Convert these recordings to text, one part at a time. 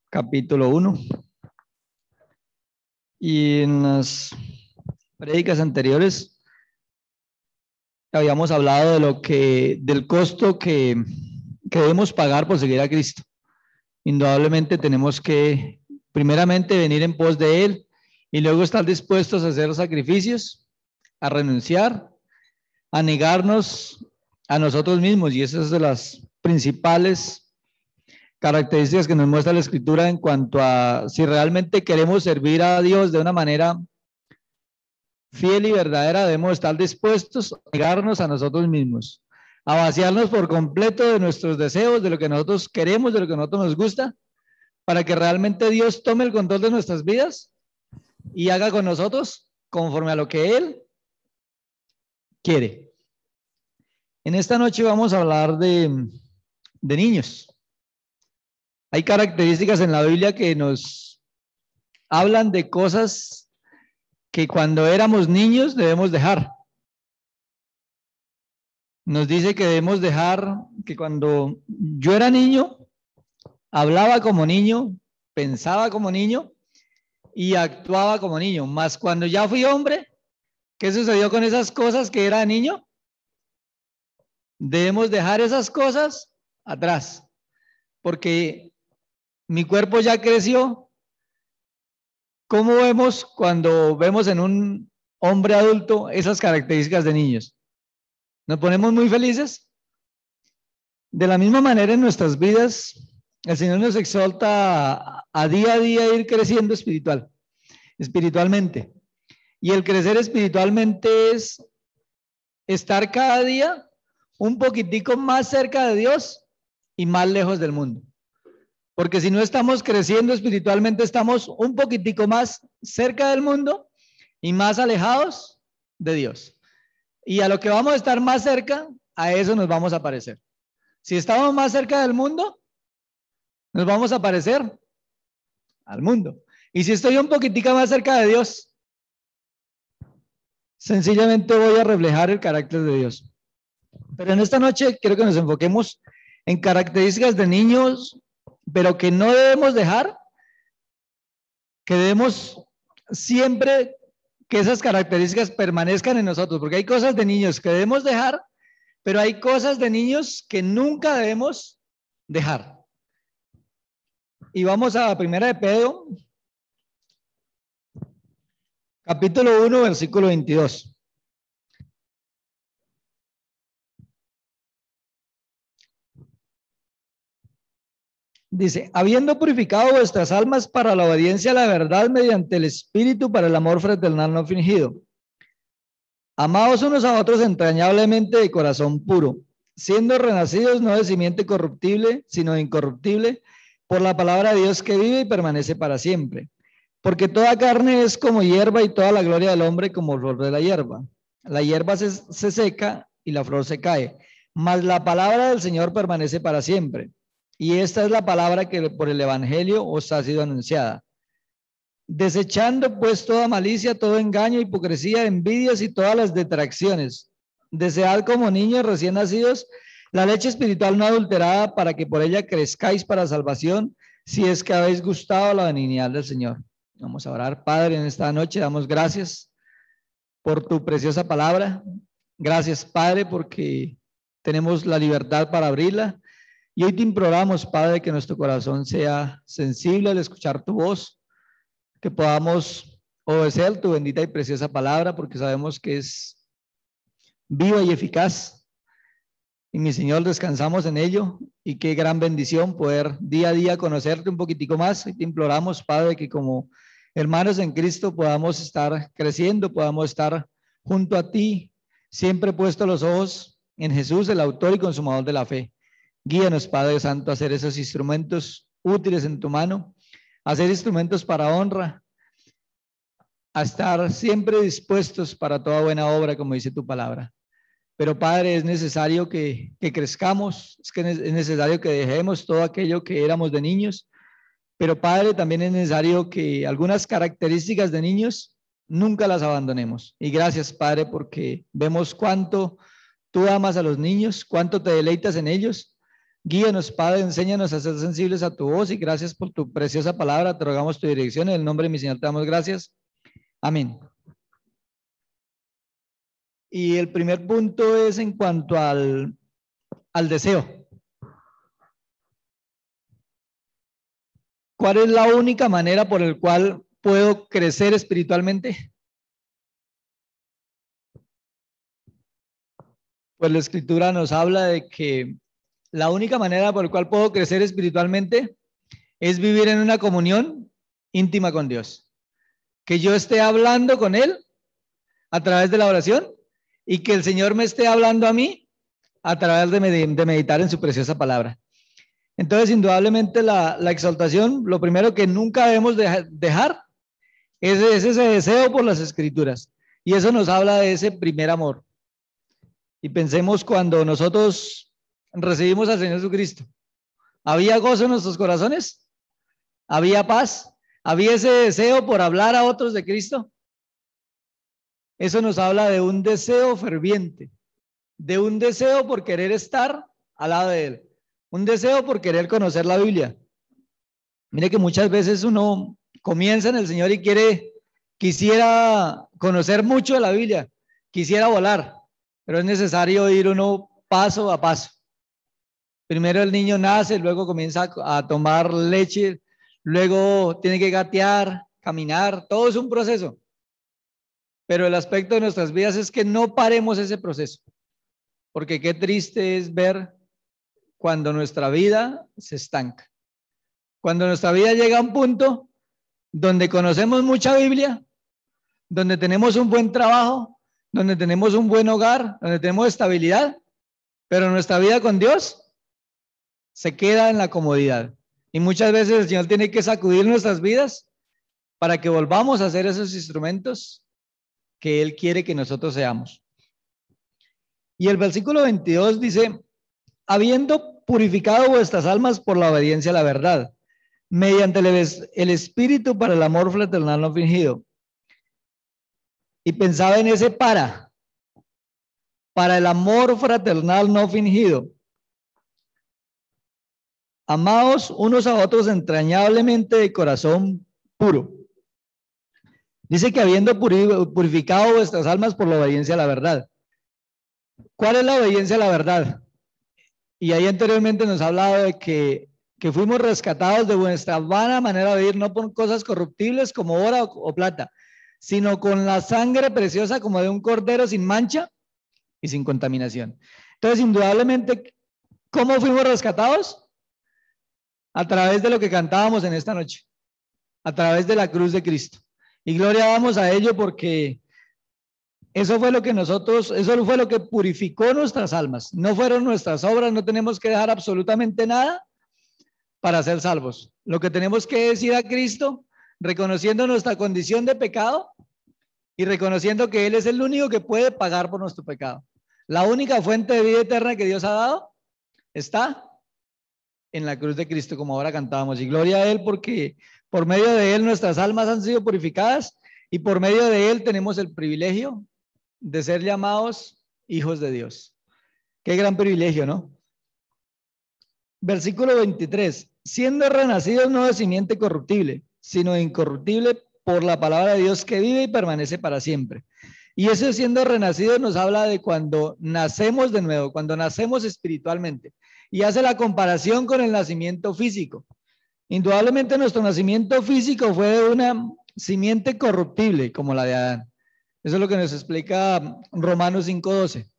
capítulo 1. Y en las prédicas anteriores habíamos hablado del costo que debemos pagar por seguir a Cristo. Indudablemente tenemos que primeramente venir en pos de Él y luego estar dispuestos a hacer sacrificios, a renunciar, a negarnos a nosotros mismos. Y esas son de las principales características que nos muestra la Escritura en cuanto a si realmente queremos servir a Dios de una manera fiel y verdadera. Debemos estar dispuestos a negarnos a nosotros mismos, a vaciarnos por completo de nuestros deseos, de lo que nosotros queremos, de lo que a nosotros nos gusta, para que realmente Dios tome el control de nuestras vidas y haga con nosotros conforme a lo que Él quiere. En esta noche vamos a hablar de niños. Hay características en la Biblia que nos hablan de cosas que cuando éramos niños debemos dejar. Nos dice que debemos dejar que cuando yo era niño, hablaba como niño, pensaba como niño y actuaba como niño. Mas cuando ya fui hombre, ¿qué sucedió con esas cosas que era niño? Debemos dejar esas cosas atrás, porque mi cuerpo ya creció. ¿Cómo vemos cuando vemos en un hombre adulto esas características de niños? ¿Nos ponemos muy felices? De la misma manera en nuestras vidas, el Señor nos exhorta a día ir creciendo espiritualmente. Y el crecer espiritualmente es estar cada día un poquitico más cerca de Dios y más lejos del mundo. Porque si no estamos creciendo espiritualmente, estamos un poquitico más cerca del mundo y más alejados de Dios. Y a lo que vamos a estar más cerca, a eso nos vamos a parecer. Si estamos más cerca del mundo, nos vamos a parecer al mundo. Y si estoy un poquitico más cerca de Dios, sencillamente voy a reflejar el carácter de Dios. Pero en esta noche quiero que nos enfoquemos en características de niños, pero que no debemos dejar, que debemos siempre que esas características permanezcan en nosotros, porque hay cosas de niños que debemos dejar, pero hay cosas de niños que nunca debemos dejar. Y vamos a la primera de Pedro, capítulo 1, versículo 22. Dice, habiendo purificado vuestras almas para la obediencia a la verdad mediante el Espíritu para el amor fraternal no fingido. Amados unos a otros entrañablemente de corazón puro, siendo renacidos no de simiente corruptible, sino de incorruptible, por la palabra de Dios que vive y permanece para siempre. Porque toda carne es como hierba y toda la gloria del hombre como flor de la hierba. La hierba se seca y la flor se cae, mas la palabra del Señor permanece para siempre. Y esta es la palabra que por el Evangelio os ha sido anunciada. Desechando pues toda malicia, todo engaño, hipocresía, envidias y todas las detracciones. Desead como niños recién nacidos la leche espiritual no adulterada para que por ella crezcáis para salvación, si es que habéis gustado la benignidad del Señor. Vamos a orar. Padre, en esta noche damos gracias por tu preciosa palabra. Gracias, Padre, porque tenemos la libertad para abrirla. Y hoy te imploramos, Padre, que nuestro corazón sea sensible al escuchar tu voz, que podamos obedecer tu bendita y preciosa palabra, porque sabemos que es viva y eficaz. Y mi Señor, descansamos en ello, y qué gran bendición poder día a día conocerte un poquitico más. Y te imploramos, Padre, que como hermanos en Cristo podamos estar creciendo, podamos estar junto a ti, siempre puestos los ojos en Jesús, el autor y consumador de la fe. Guíanos, Padre Santo, a hacer esos instrumentos útiles en tu mano, a hacer instrumentos para honra, a estar siempre dispuestos para toda buena obra, como dice tu palabra. Pero, Padre, es necesario que crezcamos, es necesario que dejemos todo aquello que éramos de niños, pero, Padre, también es necesario que algunas características de niños nunca las abandonemos. Y gracias, Padre, porque vemos cuánto tú amas a los niños, cuánto te deleitas en ellos. Guíanos, Padre, enséñanos a ser sensibles a tu voz y gracias por tu preciosa palabra. Te rogamos tu dirección. En el nombre de mi Señor te damos gracias. Amén. Y el primer punto es en cuanto al deseo. ¿Cuál es la única manera por la cual puedo crecer espiritualmente? Pues la Escritura nos habla de que la única manera por la cual puedo crecer espiritualmente es vivir en una comunión íntima con Dios. Que yo esté hablando con Él a través de la oración y que el Señor me esté hablando a mí a través de meditar en su preciosa palabra. Entonces, indudablemente la exaltación, lo primero que nunca debemos dejar es ese deseo por las Escrituras. Y eso nos habla de ese primer amor. Y pensemos cuando nosotros recibimos al Señor Jesucristo. ¿Había gozo en nuestros corazones? ¿Había paz? ¿Había ese deseo por hablar a otros de Cristo? Eso nos habla de un deseo ferviente, de un deseo por querer estar al lado de Él, un deseo por querer conocer la Biblia. Mire que muchas veces uno comienza en el Señor y quisiera conocer mucho de la Biblia, quisiera volar, pero es necesario ir uno paso a paso. Primero el niño nace, luego comienza a tomar leche, luego tiene que gatear, caminar, todo es un proceso. Pero el aspecto de nuestras vidas es que no paremos ese proceso, porque qué triste es ver cuando nuestra vida se estanca. Cuando nuestra vida llega a un punto donde conocemos mucha Biblia, donde tenemos un buen trabajo, donde tenemos un buen hogar, donde tenemos estabilidad, pero nuestra vida con Dios se queda en la comodidad. Y muchas veces el Señor tiene que sacudir nuestras vidas para que volvamos a ser esos instrumentos que Él quiere que nosotros seamos. Y el versículo 22 dice, habiendo purificado vuestras almas por la obediencia a la verdad, mediante el Espíritu para el amor fraternal no fingido. Y pensaba en ese para el amor fraternal no fingido. Amaos unos a otros entrañablemente de corazón puro. Dice que habiendo purificado vuestras almas por la obediencia a la verdad. ¿Cuál es la obediencia a la verdad? Y ahí anteriormente nos ha hablado de que fuimos rescatados de nuestra vana manera de vivir, no por cosas corruptibles como oro o plata, sino con la sangre preciosa como de un cordero sin mancha y sin contaminación. Entonces, indudablemente, ¿cómo fuimos rescatados? A través de lo que cantábamos en esta noche, a través de la cruz de Cristo. Y gloria damos a ello porque eso fue lo que purificó nuestras almas. No fueron nuestras obras, no tenemos que dejar absolutamente nada para ser salvos. Lo que tenemos que decir a Cristo, reconociendo nuestra condición de pecado y reconociendo que Él es el único que puede pagar por nuestro pecado. La única fuente de vida eterna que Dios ha dado está en la cruz de Cristo, como ahora cantábamos. Y gloria a Él porque por medio de Él nuestras almas han sido purificadas y por medio de Él tenemos el privilegio de ser llamados hijos de Dios. Qué gran privilegio, ¿no? Versículo 23. Siendo renacidos no de simiente corruptible, sino incorruptible por la palabra de Dios que vive y permanece para siempre. Y eso siendo renacidos nos habla de cuando nacemos de nuevo, cuando nacemos espiritualmente. Y hace la comparación con el nacimiento físico. Indudablemente nuestro nacimiento físico fue de una simiente corruptible como la de Adán. Eso es lo que nos explica Romanos 5:12,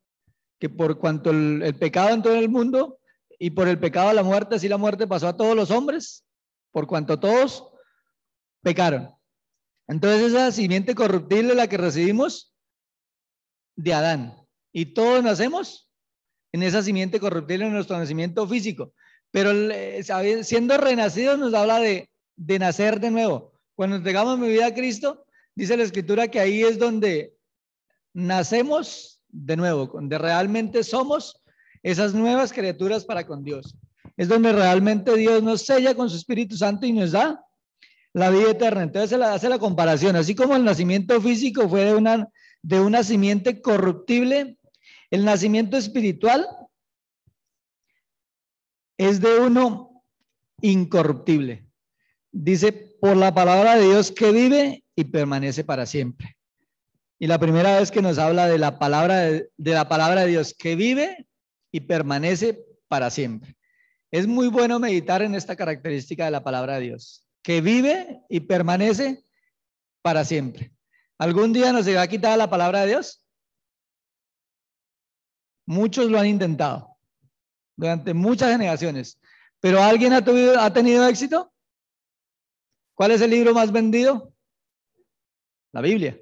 que por cuanto el pecado entró en el mundo y por el pecado la muerte, así la muerte pasó a todos los hombres, por cuanto todos pecaron. Entonces esa simiente corruptible es la que recibimos de Adán. Y todos nacemos en esa simiente corruptible en nuestro nacimiento físico. Pero siendo renacidos nos habla de nacer de nuevo. Cuando entregamos mi vida a Cristo, dice la Escritura que ahí es donde nacemos de nuevo, donde realmente somos esas nuevas criaturas para con Dios. Es donde realmente Dios nos sella con su Espíritu Santo y nos da la vida eterna. Entonces se hace la comparación. Así como el nacimiento físico fue de una simiente corruptible, el nacimiento espiritual es de uno incorruptible. Dice, por la palabra de Dios que vive y permanece para siempre. Y la primera vez que nos habla de la palabra de Dios que vive y permanece para siempre. Es muy bueno meditar en esta característica de la palabra de Dios, que vive y permanece para siempre. ¿Algún día nos será quitada la palabra de Dios? Muchos lo han intentado durante muchas generaciones, pero ¿alguien ha tenido éxito? ¿Cuál es el libro más vendido? La Biblia.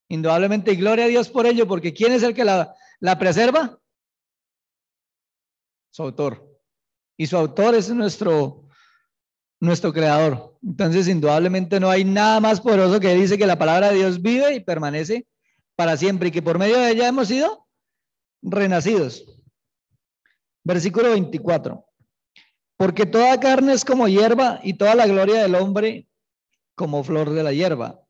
Indudablemente, y gloria a Dios por ello, porque ¿quién es el que la preserva? Su autor. Y su autor es nuestro creador. Entonces, indudablemente no hay nada más poderoso que dice que la palabra de Dios vive y permanece para siempre y que por medio de ella hemos sido renacidos. Versículo 24. Porque toda carne es como hierba y toda la gloria del hombre como flor de la hierba.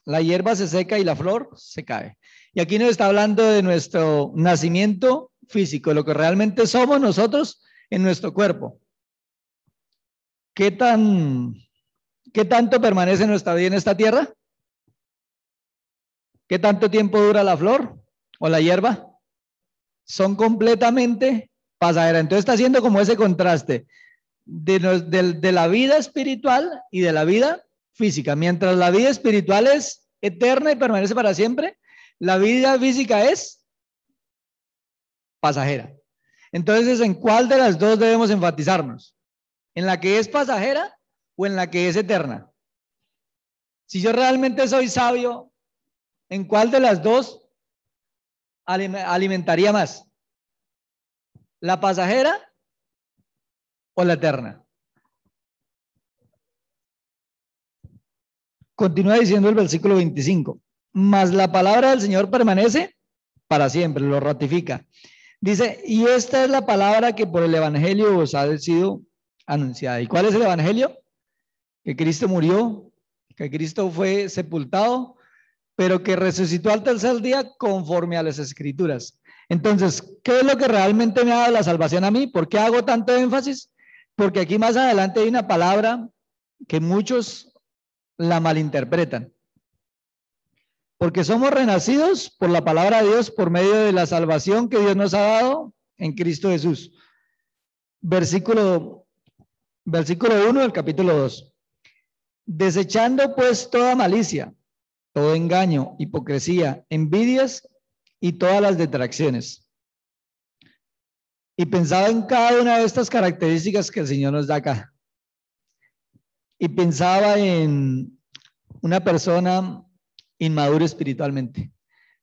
La hierba se seca y la flor se cae. Y aquí nos está hablando de nuestro nacimiento físico, lo que realmente somos nosotros en nuestro cuerpo. ¿Qué tanto permanece nuestra vida en esta tierra? ¿Qué tanto tiempo dura la flor o la hierba? Son completamente pasajeras. Entonces está haciendo como ese contraste de la vida espiritual y de la vida física. Mientras la vida espiritual es eterna y permanece para siempre, la vida física es pasajera. Entonces, ¿en cuál de las dos debemos enfatizarnos? ¿En la que es pasajera o en la que es eterna? Si yo realmente soy sabio, ¿en cuál de las dos alimentaría más? ¿La pasajera o la eterna? Continúa diciendo el versículo 25. Mas la palabra del Señor permanece para siempre, lo ratifica. Dice, y esta es la palabra que por el evangelio os ha sido anunciada. ¿Y cuál es el evangelio? Que Cristo murió, que Cristo fue sepultado, pero que resucitó al tercer día conforme a las escrituras. Entonces, ¿qué es lo que realmente me ha dado la salvación a mí? ¿Por qué hago tanto énfasis? Porque aquí más adelante hay una palabra que muchos la malinterpretan. Porque somos renacidos por la palabra de Dios por medio de la salvación que Dios nos ha dado en Cristo Jesús. Versículo 1 del capítulo 2. Desechando pues toda malicia, todo engaño, hipocresía, envidias y todas las detracciones. Y pensaba en cada una de estas características que el Señor nos da acá. Y pensaba en una persona inmadura espiritualmente.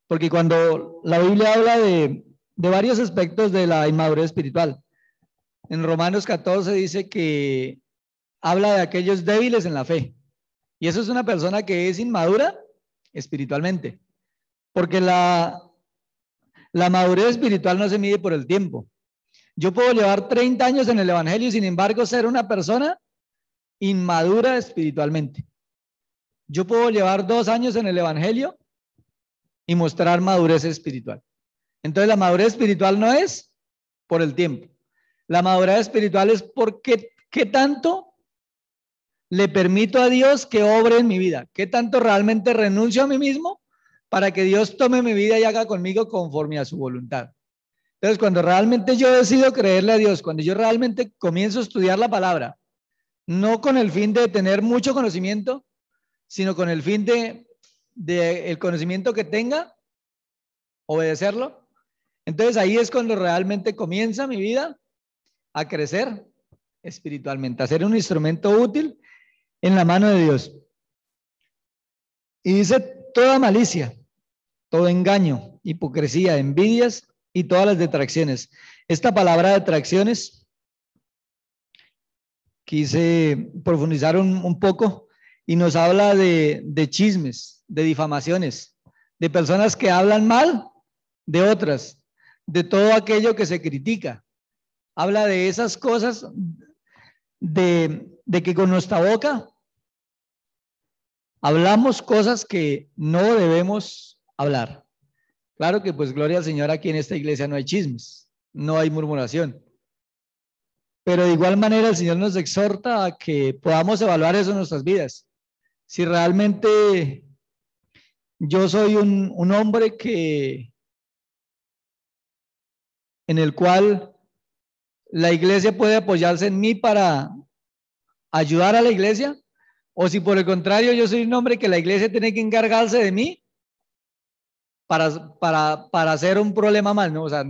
Porque cuando la Biblia habla de varios aspectos de la inmadurez espiritual, en Romanos 14 dice que habla de aquellos débiles en la fe. Y eso es una persona que es inmadura espiritualmente. Porque la madurez espiritual no se mide por el tiempo. Yo puedo llevar 30 años en el evangelio y sin embargo ser una persona inmadura espiritualmente. Yo puedo llevar 2 años en el evangelio y mostrar madurez espiritual. Entonces la madurez espiritual no es por el tiempo. La madurez espiritual es porque qué tanto le permito a Dios que obre en mi vida, qué tanto realmente renuncio a mí mismo para que Dios tome mi vida y haga conmigo conforme a su voluntad. Entonces, cuando realmente yo decido creerle a Dios, cuando yo realmente comienzo a estudiar la palabra, no con el fin de tener mucho conocimiento, sino con el fin de el conocimiento que tenga, obedecerlo. Entonces ahí es cuando realmente comienza mi vida a crecer espiritualmente, a ser un instrumento útil en la mano de Dios. Y dice toda malicia, todo engaño, hipocresía, envidias y todas las detracciones. Esta palabra detracciones quise profundizar un poco y nos habla de chismes, de difamaciones, de personas que hablan mal de otras, de todo aquello que se critica. Habla de esas cosas, de que con nuestra boca hablamos cosas que no debemos hablar. Claro que pues gloria al Señor, aquí en esta iglesia no hay chismes, no hay murmuración. Pero de igual manera el Señor nos exhorta a que podamos evaluar eso en nuestras vidas. Si realmente yo soy un hombre en el cual la iglesia puede apoyarse en mí para ayudar a la iglesia, o si por el contrario yo soy un hombre que la iglesia tiene que encargarse de mí para hacer un problema más, ¿no? O sea,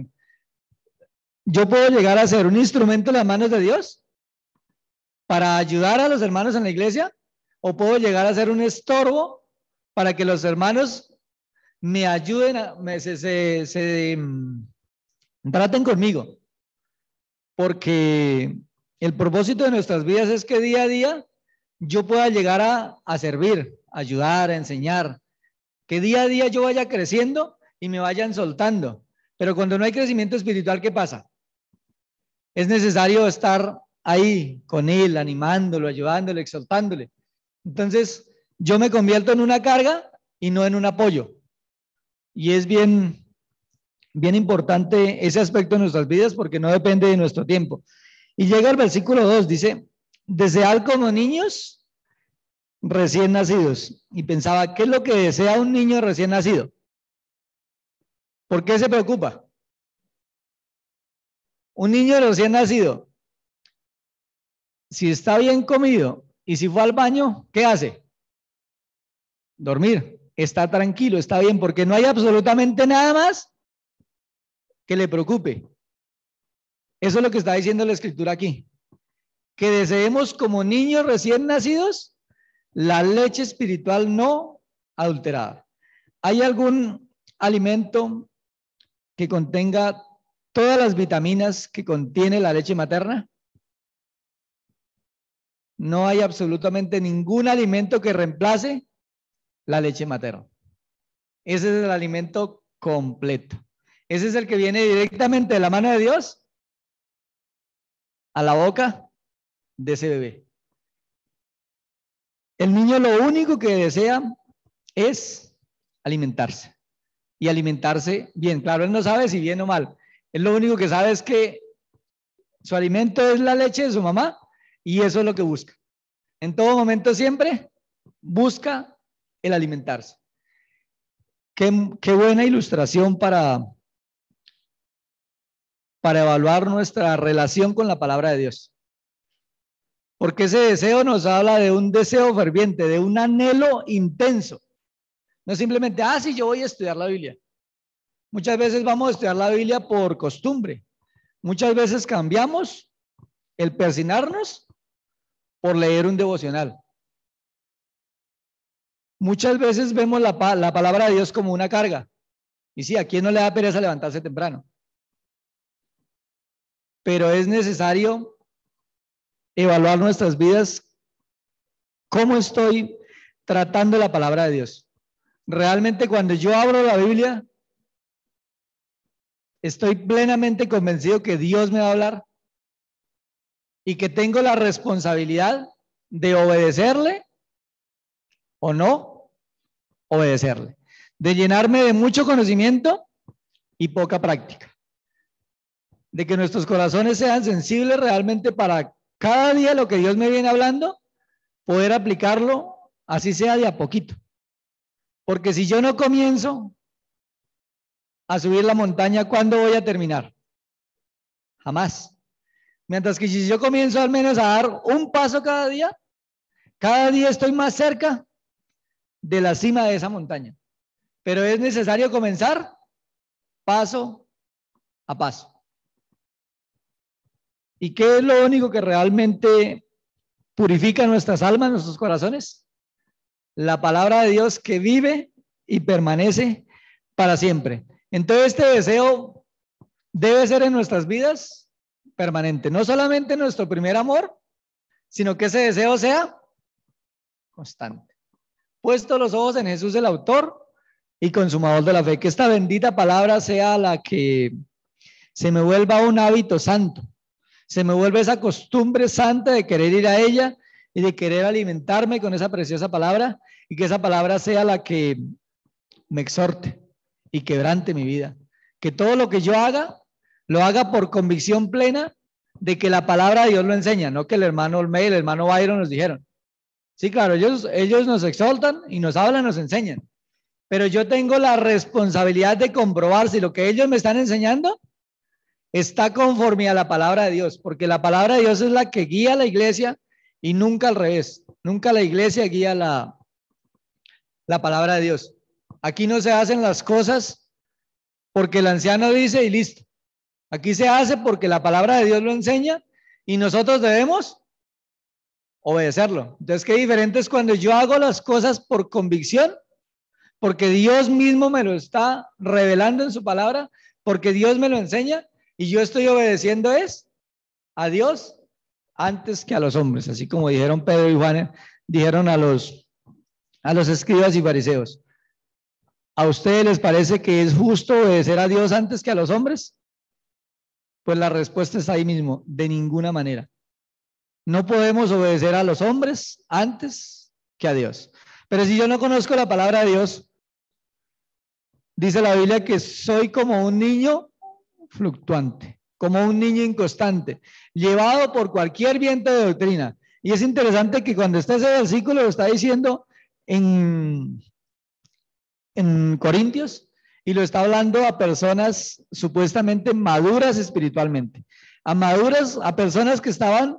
yo puedo llegar a ser un instrumento en las manos de Dios para ayudar a los hermanos en la iglesia, o puedo llegar a ser un estorbo para que los hermanos me ayuden, traten conmigo. Porque el propósito de nuestras vidas es que día a día yo pueda llegar a servir, a ayudar, a enseñar. Que día a día yo vaya creciendo y me vayan soltando. Pero cuando no hay crecimiento espiritual, ¿qué pasa? Es necesario estar ahí con él, animándolo, ayudándole, exhortándole. Entonces, yo me convierto en una carga y no en un apoyo. Y es bien importante ese aspecto de nuestras vidas porque no depende de nuestro tiempo. Y llega el versículo 2, dice, desead como niños recién nacidos. Y pensaba, ¿qué es lo que desea un niño recién nacido? ¿Por qué se preocupa? Un niño recién nacido, si está bien comido y si fue al baño, ¿qué hace? Dormir. Está tranquilo, está bien, porque no hay absolutamente nada más que le preocupe. Eso es lo que está diciendo la escritura aquí. Que deseemos como niños recién nacidos la leche espiritual no adulterada. ¿Hay algún alimento que contenga todas las vitaminas que contiene la leche materna? No hay absolutamente ningún alimento que reemplace la leche materna. Ese es el alimento completo. Ese es el que viene directamente de la mano de Dios a la boca de ese bebé. El niño lo único que desea es alimentarse. Y alimentarse bien. Claro, él no sabe si bien o mal. Él lo único que sabe es que su alimento es la leche de su mamá y eso es lo que busca. En todo momento siempre busca el alimentarse. Qué buena ilustración para evaluar nuestra relación con la palabra de Dios. Porque ese deseo nos habla de un deseo ferviente, de un anhelo intenso. No simplemente, sí, yo voy a estudiar la Biblia. Muchas veces vamos a estudiar la Biblia por costumbre. Muchas veces cambiamos el persignarnos por leer un devocional. Muchas veces vemos la palabra de Dios como una carga. Y sí, ¿a quién no le da pereza levantarse temprano? Pero es necesario evaluar nuestras vidas. ¿Cómo estoy tratando la palabra de Dios? Realmente cuando yo abro la Biblia, estoy plenamente convencido que Dios me va a hablar y que tengo la responsabilidad de obedecerle o no obedecerle, de llenarme de mucho conocimiento y poca práctica, de que nuestros corazones sean sensibles realmente para cada día lo que Dios me viene hablando, poder aplicarlo, así sea de a poquito. Porque si yo no comienzo a subir la montaña, ¿cuándo voy a terminar? Jamás. Mientras que si yo comienzo al menos a dar un paso cada día estoy más cerca de la cima de esa montaña. Pero es necesario comenzar paso a paso. ¿Y qué es lo único que realmente purifica nuestras almas, nuestros corazones? La palabra de Dios que vive y permanece para siempre. Entonces este deseo debe ser en nuestras vidas permanente. No solamente nuestro primer amor, sino que ese deseo sea constante. Puesto los ojos en Jesús, el autor y consumador de la fe. Que esta bendita palabra sea la que se me vuelva un hábito santo. Se me vuelve esa costumbre santa de querer ir a ella y de querer alimentarme con esa preciosa palabra, y que esa palabra sea la que me exhorte y quebrante mi vida. Que todo lo que yo haga, lo haga por convicción plena de que la palabra de Dios lo enseña, no que el hermano Olmedo y el hermano Byron nos dijeron. Sí, claro, ellos nos exaltan y nos hablan, nos enseñan. Pero yo tengo la responsabilidad de comprobar si lo que ellos me están enseñando está conforme a la palabra de Dios, porque la palabra de Dios es la que guía a la iglesia y nunca al revés. Nunca la iglesia guía la palabra de Dios. Aquí no se hacen las cosas porque el anciano dice y listo. Aquí se hace porque la palabra de Dios lo enseña y nosotros debemos obedecerlo. Entonces, qué diferente es cuando yo hago las cosas por convicción, porque Dios mismo me lo está revelando en su palabra, porque Dios me lo enseña y yo estoy obedeciendo a Dios antes que a los hombres, así como dijeron Pedro y Juan, dijeron a los escribas y fariseos. ¿A ustedes les parece que es justo obedecer a Dios antes que a los hombres? Pues la respuesta está ahí mismo, de ninguna manera. No podemos obedecer a los hombres antes que a Dios. Pero si yo no conozco la palabra de Dios, dice la Biblia que soy como un niño fluctuante, como un niño inconstante, llevado por cualquier viento de doctrina. Y es interesante que cuando está ese versículo lo está diciendo en Corintios y lo está hablando a personas supuestamente maduras espiritualmente, a personas que estaban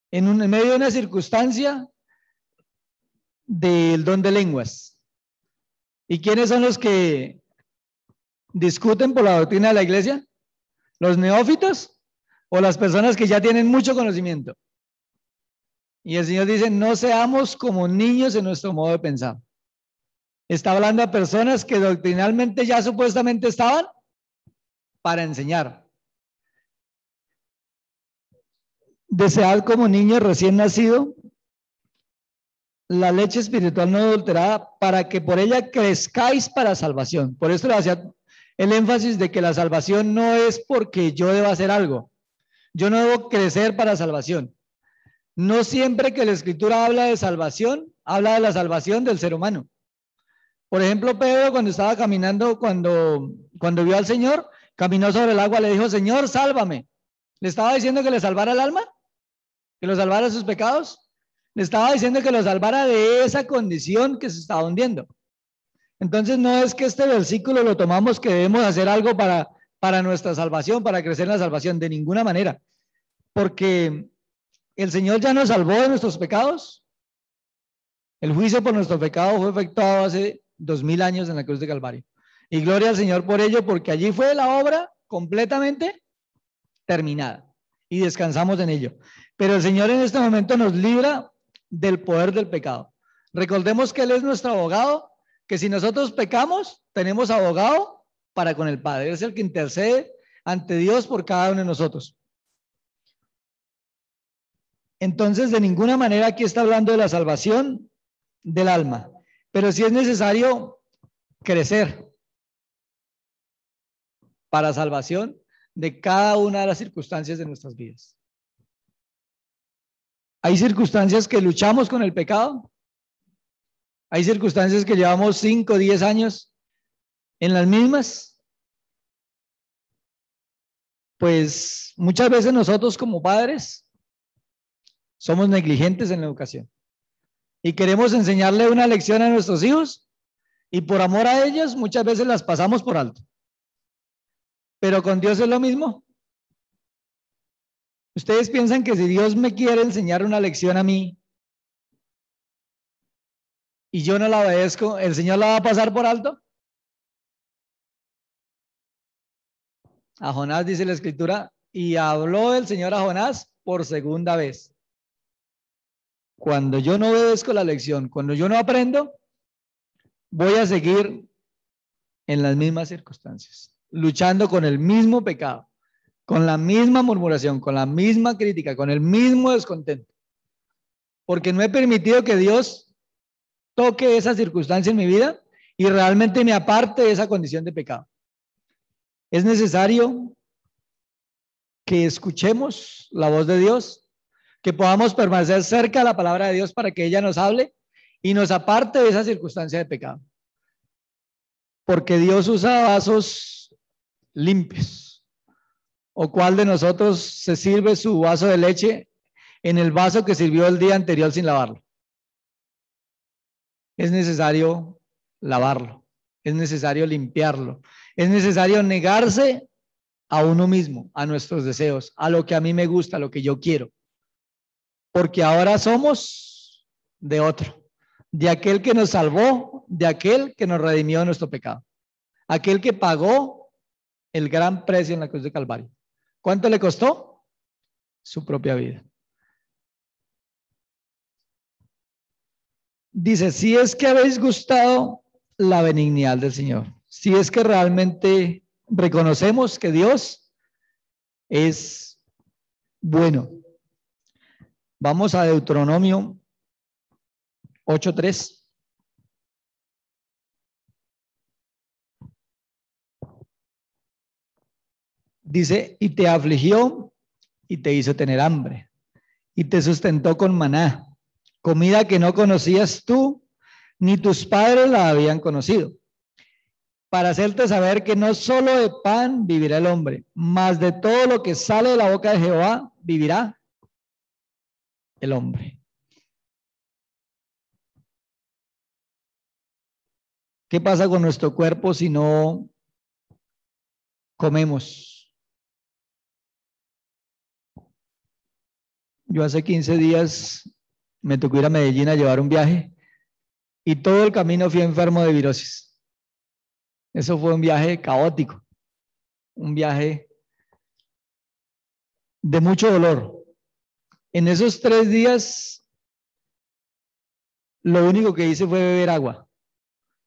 en medio de una circunstancia del don de lenguas. ¿Y quiénes son los que discuten por la doctrina de la iglesia? ¿Los neófitos o las personas que ya tienen mucho conocimiento? Y el Señor dice, no seamos como niños en nuestro modo de pensar. Está hablando a personas que doctrinalmente ya supuestamente estaban para enseñar. Desead como niño recién nacido la leche espiritual no adulterada para que por ella crezcáis para salvación. Por eso le hacía el énfasis de que la salvación no es porque yo deba hacer algo. Yo no debo crecer para salvación. No siempre que la escritura habla de salvación, habla de la salvación del ser humano. Por ejemplo, Pedro cuando estaba caminando, cuando vio al Señor, caminó sobre el agua, le dijo, Señor, sálvame. ¿Le estaba diciendo que le salvara el alma? ¿Que lo salvara de sus pecados? Le estaba diciendo que lo salvara de esa condición que se estaba hundiendo. Entonces no es que este versículo lo tomamos que debemos hacer algo para nuestra salvación, para crecer en la salvación, de ninguna manera. Porque el Señor ya nos salvó de nuestros pecados. El juicio por nuestros pecados fue efectuado hace 2000 años en la cruz de Calvario. Y gloria al Señor por ello, porque allí fue la obra completamente terminada. Y descansamos en ello. Pero el Señor en este momento nos libra del poder del pecado. Recordemos que Él es nuestro abogado, que si nosotros pecamos, tenemos abogado para con el Padre. Él es el que intercede ante Dios por cada uno de nosotros. Entonces, de ninguna manera aquí está hablando de la salvación del alma, pero sí es necesario crecer para salvación de cada una de las circunstancias de nuestras vidas. Hay circunstancias que luchamos con el pecado. Hay circunstancias que llevamos 5 o 10 años en las mismas. Pues muchas veces nosotros como padres somos negligentes en la educación y queremos enseñarle una lección a nuestros hijos y por amor a ellos muchas veces las pasamos por alto. Pero con Dios es lo mismo. ¿Ustedes piensan que si Dios me quiere enseñar una lección a mí y yo no la obedezco, el Señor la va a pasar por alto? A Jonás dice la escritura, y habló el Señor a Jonás por segunda vez. Cuando yo no obedezco la lección, cuando yo no aprendo, voy a seguir en las mismas circunstancias, luchando con el mismo pecado, con la misma murmuración, con la misma crítica, con el mismo descontento, porque no he permitido que Dios toque esa circunstancia en mi vida y realmente me aparte de esa condición de pecado. Es necesario que escuchemos la voz de Dios, que podamos permanecer cerca de la palabra de Dios para que ella nos hable y nos aparte de esa circunstancia de pecado. Porque Dios usa vasos limpios. ¿O cuál de nosotros se sirve su vaso de leche en el vaso que sirvió el día anterior sin lavarlo? Es necesario lavarlo, es necesario limpiarlo, es necesario negarse a uno mismo, a nuestros deseos, a lo que a mí me gusta, a lo que yo quiero. Porque ahora somos de otro, de aquel que nos salvó, de aquel que nos redimió de nuestro pecado, aquel que pagó el gran precio en la cruz de Calvario. ¿Cuánto le costó? Su propia vida. Dice, si es que habéis gustado la benignidad del Señor, si es que realmente reconocemos que Dios es bueno. Vamos a Deuteronomio 8:3. Dice, y te afligió y te hizo tener hambre y te sustentó con maná, comida que no conocías tú, ni tus padres la habían conocido, para hacerte saber que no solo de pan vivirá el hombre, mas de todo lo que sale de la boca de Jehová vivirá el hombre. ¿Qué pasa con nuestro cuerpo si no comemos? Yo hace 15 días me tocó ir a Medellín a llevar un viaje y todo el camino fui enfermo de virosis. Eso fue un viaje caótico, un viaje de mucho dolor. En esos 3 días, lo único que hice fue beber agua,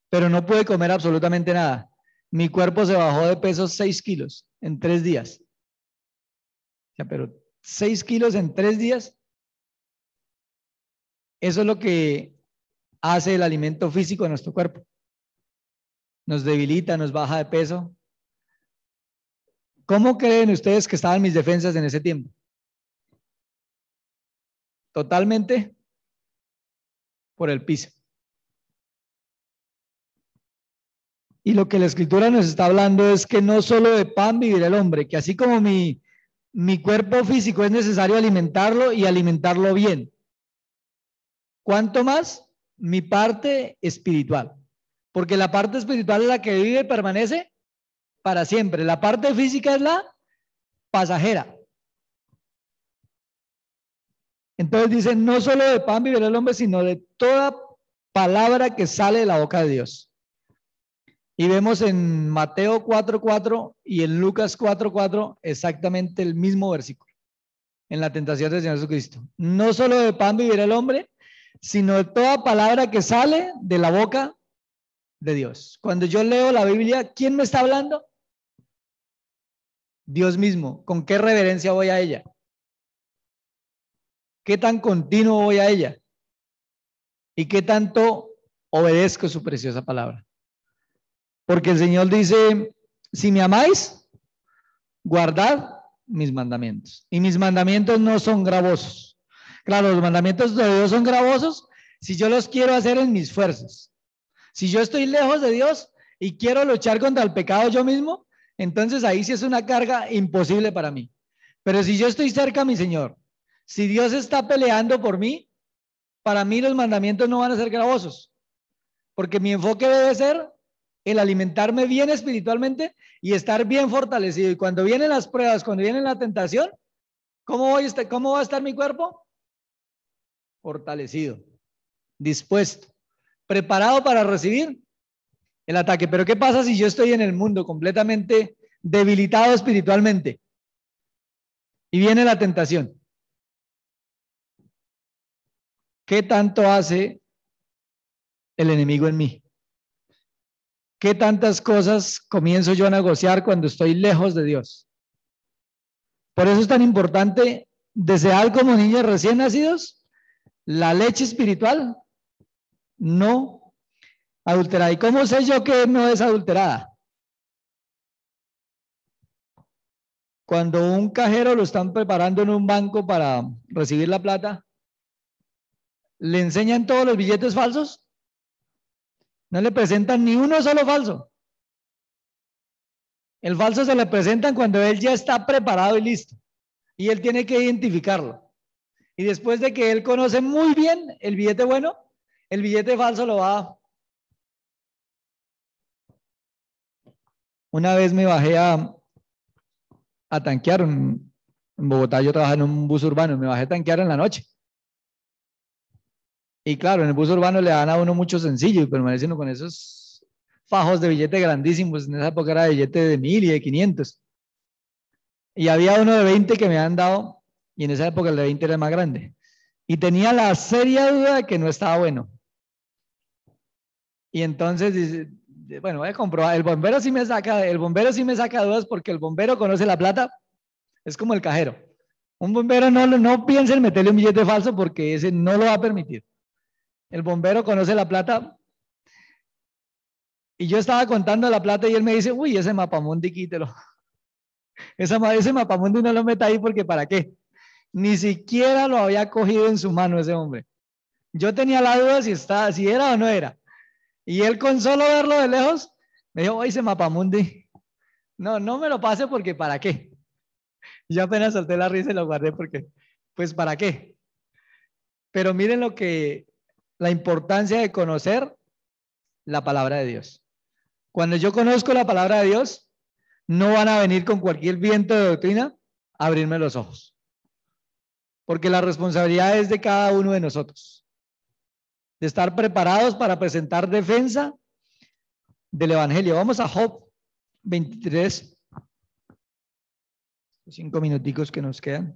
pero no pude comer absolutamente nada. Mi cuerpo se bajó de peso 6 kilos en 3 días. Ya, pero 6 kilos en 3 días, eso es lo que hace el alimento físico de nuestro cuerpo. Nos debilita, nos baja de peso. ¿Cómo creen ustedes que estaban mis defensas en ese tiempo? Totalmente por el piso. Y lo que la escritura nos está hablando es que no solo de pan vivirá el hombre, que así como mi cuerpo físico es necesario alimentarlo y alimentarlo bien. ¿Cuánto más? Mi parte espiritual. Porque la parte espiritual es la que vive y permanece para siempre. La parte física es la pasajera. Entonces dice, no solo de pan vivirá el hombre, sino de toda palabra que sale de la boca de Dios. Y vemos en Mateo 4:4 y en Lucas 4:4 exactamente el mismo versículo, en la tentación del Señor Jesucristo. No solo de pan vivirá el hombre, sino de toda palabra que sale de la boca de Dios. Cuando yo leo la Biblia, ¿quién me está hablando? Dios mismo. ¿Con qué reverencia voy a ella? ¿Qué tan continuo voy a ella? ¿Y qué tanto obedezco su preciosa palabra? Porque el Señor dice, si me amáis, guardad mis mandamientos. Y mis mandamientos no son gravosos. Claro, los mandamientos de Dios son gravosos si yo los quiero hacer en mis fuerzas. Si yo estoy lejos de Dios y quiero luchar contra el pecado yo mismo, entonces ahí sí es una carga imposible para mí. Pero si yo estoy cerca a mi Señor, si Dios está peleando por mí, para mí los mandamientos no van a ser gravosos, porque mi enfoque debe ser el alimentarme bien espiritualmente y estar bien fortalecido. Y cuando vienen las pruebas, cuando viene la tentación, ¿cómo va a estar mi cuerpo? Fortalecido, dispuesto, preparado para recibir el ataque. Pero ¿qué pasa si yo estoy en el mundo completamente debilitado espiritualmente y viene la tentación? ¿Qué tanto hace el enemigo en mí? ¿Qué tantas cosas comienzo yo a negociar cuando estoy lejos de Dios? Por eso es tan importante desear como niños recién nacidos la leche espiritual no adulterada. ¿Y cómo sé yo que no es adulterada? Cuando un cajero lo están preparando en un banco para recibir la plata, ¿le enseñan todos los billetes falsos? No le presentan ni uno solo falso. El falso se le presentan cuando él ya está preparado y listo. Y él tiene que identificarlo. Y después de que él conoce muy bien el billete bueno, el billete falso lo va. Una vez me bajé a tanquear en Bogotá. Yo trabajaba en un bus urbano, me bajé a tanquear en la noche. Y claro, en el bus urbano le dan a uno mucho sencillo y permanece uno con esos fajos de billetes grandísimos. En esa época era de billete de 1000 y de 500. Y había uno de 20 que me han dado, y en esa época el de 20 era más grande. Y tenía la seria duda de que no estaba bueno. Y entonces dice, bueno, voy a comprobar. El bombero sí me saca dudas porque el bombero conoce la plata, es como el cajero. Un bombero no piensa en meterle un billete falso porque ese no lo va a permitir. El bombero conoce la plata. Y yo estaba contando la plata y él me dice, uy, ese mapamundi quítelo. Ese mapamundi no lo meta ahí porque ¿para qué? Ni siquiera lo había cogido en su mano ese hombre. Yo tenía la duda si era o no era. Y él con solo verlo de lejos, me dijo, oye, ese mapamundi, no me lo pase porque ¿para qué? Yo apenas solté la risa y lo guardé porque, pues ¿para qué? Pero miren la importancia de conocer la palabra de Dios. Cuando yo conozco la palabra de Dios, no van a venir con cualquier viento de doctrina a abrirme los ojos. Porque la responsabilidad es de cada uno de nosotros. De estar preparados para presentar defensa del Evangelio. Vamos a Job 23. 5 minuticos que nos quedan.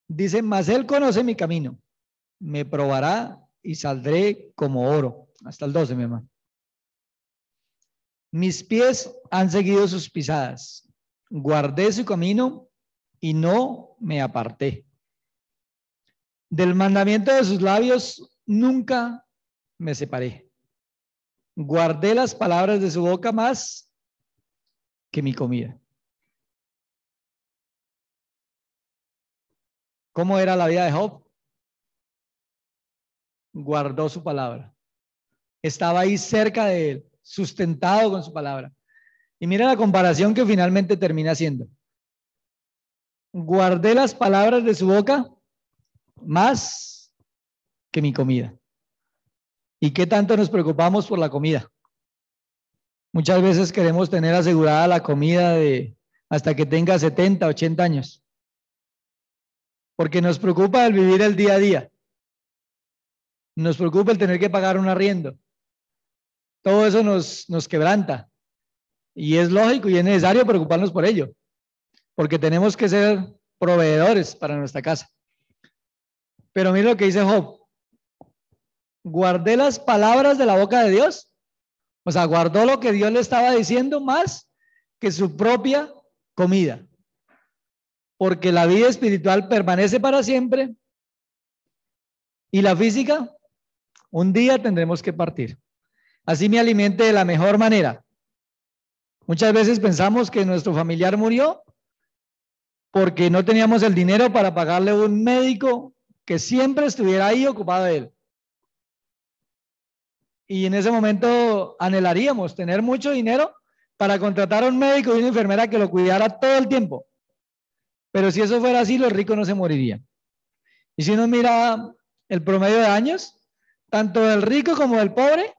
Dice, mas él conoce mi camino. Me probará y saldré como oro. Hasta el 12, mi hermano. Mis pies han seguido sus pisadas. Guardé su camino y no me aparté. Del mandamiento de sus labios nunca me separé. Guardé las palabras de su boca más que mi comida. ¿Cómo era la vida de Job? Guardó su palabra. Estaba ahí cerca de él, sustentado con su palabra. Y mira la comparación que finalmente termina haciendo. Guardé las palabras de su boca más que mi comida. ¿Y qué tanto nos preocupamos por la comida? Muchas veces queremos tener asegurada la comida de hasta que tenga 70, 80 años. Porque nos preocupa el vivir el día a día. Nos preocupa el tener que pagar un arriendo. Todo eso nos quebranta. Y es lógico y es necesario preocuparnos por ello. Porque tenemos que ser proveedores para nuestra casa. Pero mira lo que dice Job. Guardé las palabras de la boca de Dios. O sea, guardó lo que Dios le estaba diciendo más que su propia comida. Porque la vida espiritual permanece para siempre y la física, un día tendremos que partir. Así me alimente de la mejor manera. Muchas veces pensamos que nuestro familiar murió porque no teníamos el dinero para pagarle un médico que siempre estuviera ahí ocupado de él. Y en ese momento anhelaríamos tener mucho dinero para contratar a un médico y una enfermera que lo cuidara todo el tiempo. Pero si eso fuera así, los ricos no se morirían. Y si uno mira el promedio de años, tanto del rico como del pobre,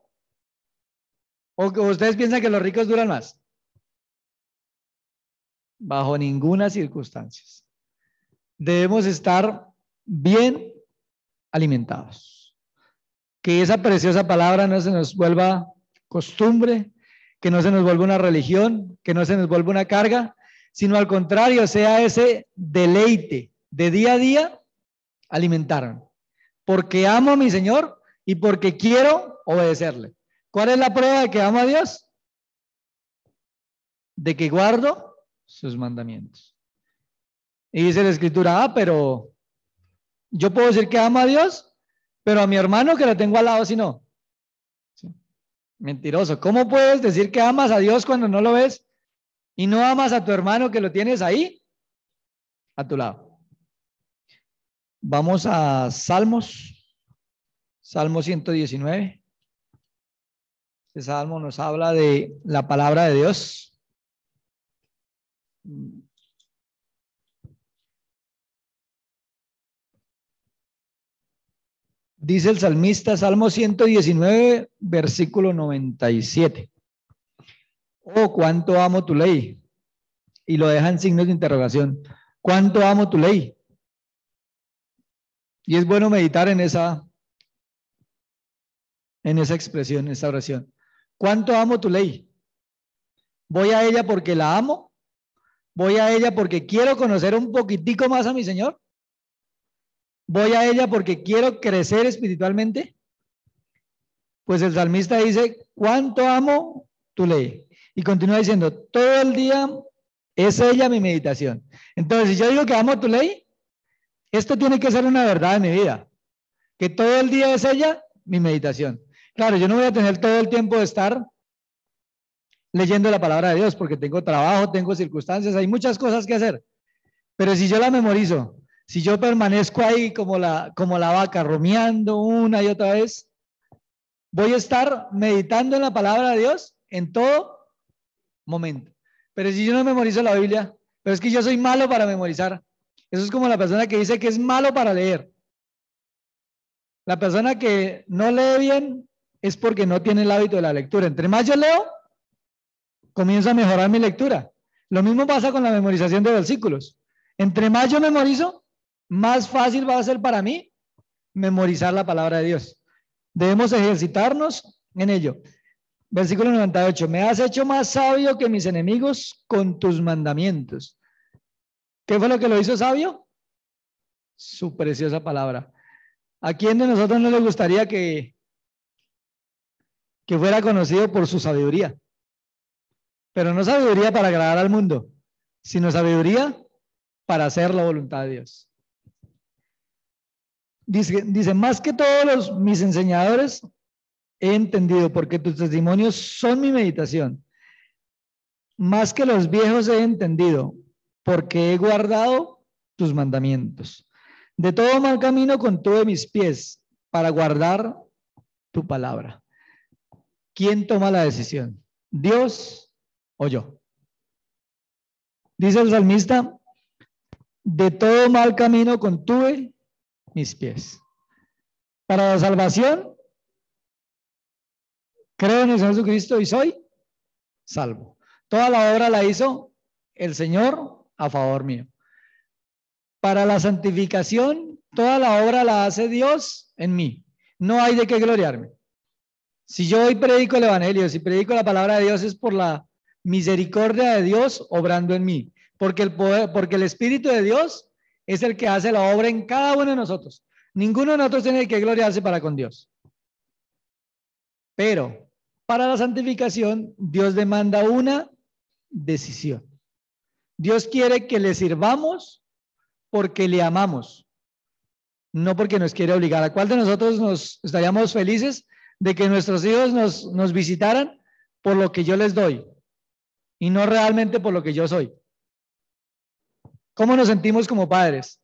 o ustedes piensan que los ricos duran más. Bajo ninguna circunstancia. Debemos estar bien alimentados. Que esa preciosa palabra no se nos vuelva costumbre, que no se nos vuelva una religión, que no se nos vuelva una carga, sino al contrario, sea ese deleite de día a día alimentarme. Porque amo a mi Señor y porque quiero obedecerle. ¿Cuál es la prueba de que amo a Dios? De que guardo sus mandamientos. Y dice la Escritura, pero yo puedo decir que amo a Dios, pero a mi hermano que lo tengo al lado, si no. ¿Sí? Mentiroso. ¿Cómo puedes decir que amas a Dios cuando no lo ves y no amas a tu hermano que lo tienes ahí a tu lado? Vamos a Salmo 119. Este salmo nos habla de la palabra de Dios. Dice el salmista, Salmo 119, versículo 97. Oh, cuánto amo tu ley. Y lo deja en signos de interrogación. Cuánto amo tu ley. Y es bueno meditar en esa expresión, en esa oración. Cuánto amo tu ley. Voy a ella porque la amo. Voy a ella porque quiero conocer un poquitico más a mi Señor. Voy a ella porque quiero crecer espiritualmente. Pues el salmista dice, cuánto amo tu ley. Y continúa diciendo, todo el día es ella mi meditación. Entonces, si yo digo que amo tu ley, esto tiene que ser una verdad en mi vida. Que todo el día es ella mi meditación. Claro, yo no voy a tener todo el tiempo de estar leyendo la palabra de Dios porque tengo trabajo, tengo circunstancias, hay muchas cosas que hacer. Pero si yo la memorizo, si yo permanezco ahí como la vaca rumiando una y otra vez, voy a estar meditando en la palabra de Dios en todo momento. Pero si yo no memorizo la Biblia, pero es que yo soy malo para memorizar. Eso es como la persona que dice que es malo para leer. La persona que no lee bien es porque no tiene el hábito de la lectura. Entre más yo leo, comienzo a mejorar mi lectura. Lo mismo pasa con la memorización de versículos. Entre más yo memorizo, más fácil va a ser para mí memorizar la palabra de Dios. Debemos ejercitarnos en ello. Versículo 98. Me has hecho más sabio que mis enemigos con tus mandamientos. ¿Qué fue lo que lo hizo sabio? Su preciosa palabra. ¿A quién de nosotros no le gustaría que fuera conocido por su sabiduría? Pero no sabiduría para agradar al mundo, sino sabiduría para hacer la voluntad de Dios. Dice más que todos mis enseñadores he entendido, porque tus testimonios son mi meditación. Más que los viejos he entendido, porque he guardado tus mandamientos. De todo mal camino contuve mis pies para guardar tu palabra. ¿Quién toma la decisión? ¿Dios o yo? Dice el salmista, de todo mal camino contuve mis pies. Para la salvación, creo en el Señor Jesucristo y soy salvo. Toda la obra la hizo el Señor a favor mío. Para la santificación, toda la obra la hace Dios en mí. No hay de qué gloriarme. Si yo hoy predico el Evangelio, si predico la palabra de Dios, es por la misericordia de Dios obrando en mí. Porque el Espíritu de Dios es el que hace la obra en cada uno de nosotros. Ninguno de nosotros tiene que gloriarse para con Dios. Pero para la santificación, Dios demanda una decisión. Dios quiere que le sirvamos porque le amamos, no porque nos quiere obligar. ¿A cuál de nosotros nos estaríamos felices de que nuestros hijos nos visitaran por lo que yo les doy y no realmente por lo que yo soy? ¿Cómo nos sentimos como padres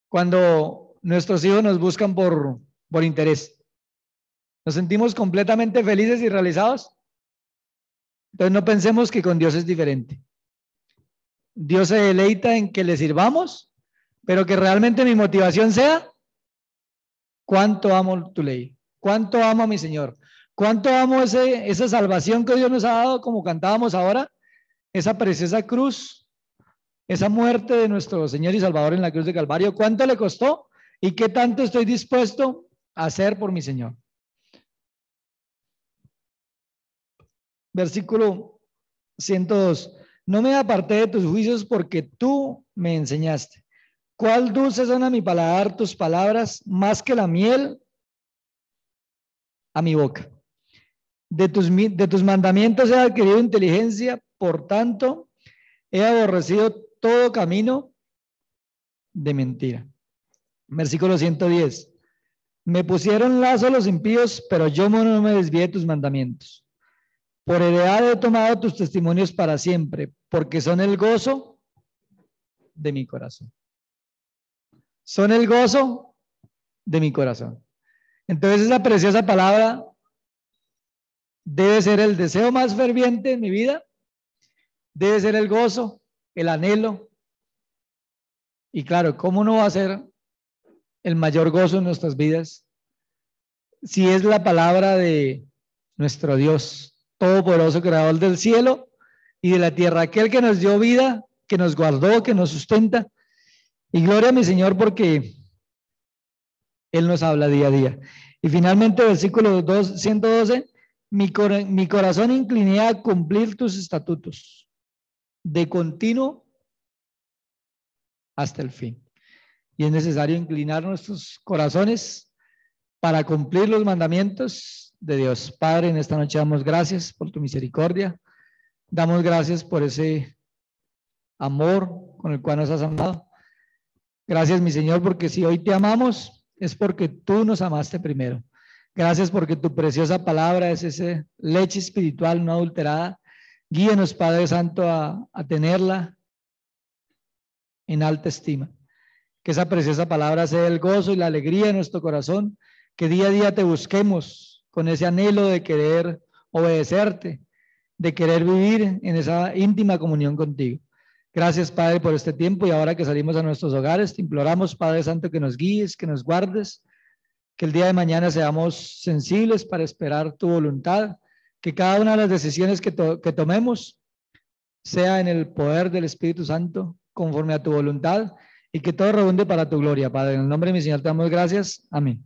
cuando nuestros hijos nos buscan por interés? ¿Nos sentimos completamente felices y realizados? Entonces no pensemos que con Dios es diferente. Dios se deleita en que le sirvamos, pero que realmente mi motivación sea cuánto amo tu ley, cuánto amo a mi Señor, cuánto amo esa salvación que Dios nos ha dado, como cantábamos ahora, esa preciosa cruz, esa muerte de nuestro Señor y Salvador en la cruz de Calvario, cuánto le costó y qué tanto estoy dispuesto a hacer por mi Señor. Versículo 102. No me aparté de tus juicios porque tú me enseñaste. Cuál dulces son a mi paladar tus palabras, más que la miel a mi boca. De tus mandamientos he adquirido inteligencia, por tanto, he aborrecido todo camino de mentira. Versículo 110. Me pusieron lazo los impíos, pero yo no me desvié de tus mandamientos. Por heredad he tomado tus testimonios para siempre, porque son el gozo de mi corazón. Son el gozo de mi corazón. Entonces esa preciosa palabra debe ser el deseo más ferviente en mi vida, debe ser el gozo, el anhelo. Y claro, ¿cómo no va a ser el mayor gozo en nuestras vidas si es la palabra de nuestro Dios, todopoderoso, creador del cielo y de la tierra, aquel que nos dio vida, que nos guardó, que nos sustenta? Y gloria a mi Señor porque Él nos habla día a día. Y finalmente, versículo 112, mi corazón incliné a cumplir tus estatutos de continuo hasta el fin. Y es necesario inclinar nuestros corazones para cumplir los mandamientos de Dios. Padre, en esta noche damos gracias por tu misericordia. Damos gracias por ese amor con el cual nos has amado. Gracias, mi Señor, porque si hoy te amamos es porque tú nos amaste primero. Gracias porque tu preciosa palabra es esa leche espiritual no adulterada. Guíanos, Padre Santo, a tenerla en alta estima. Que esa preciosa palabra sea el gozo y la alegría de nuestro corazón. Que día a día te busquemos con ese anhelo de querer obedecerte, de querer vivir en esa íntima comunión contigo. Gracias, Padre, por este tiempo, y ahora que salimos a nuestros hogares, te imploramos, Padre Santo, que nos guíes, que nos guardes, que el día de mañana seamos sensibles para esperar tu voluntad, que cada una de las decisiones que tomemos sea en el poder del Espíritu Santo, conforme a tu voluntad, y que todo redunde para tu gloria, Padre. En el nombre de mi Señor te damos gracias. Amén.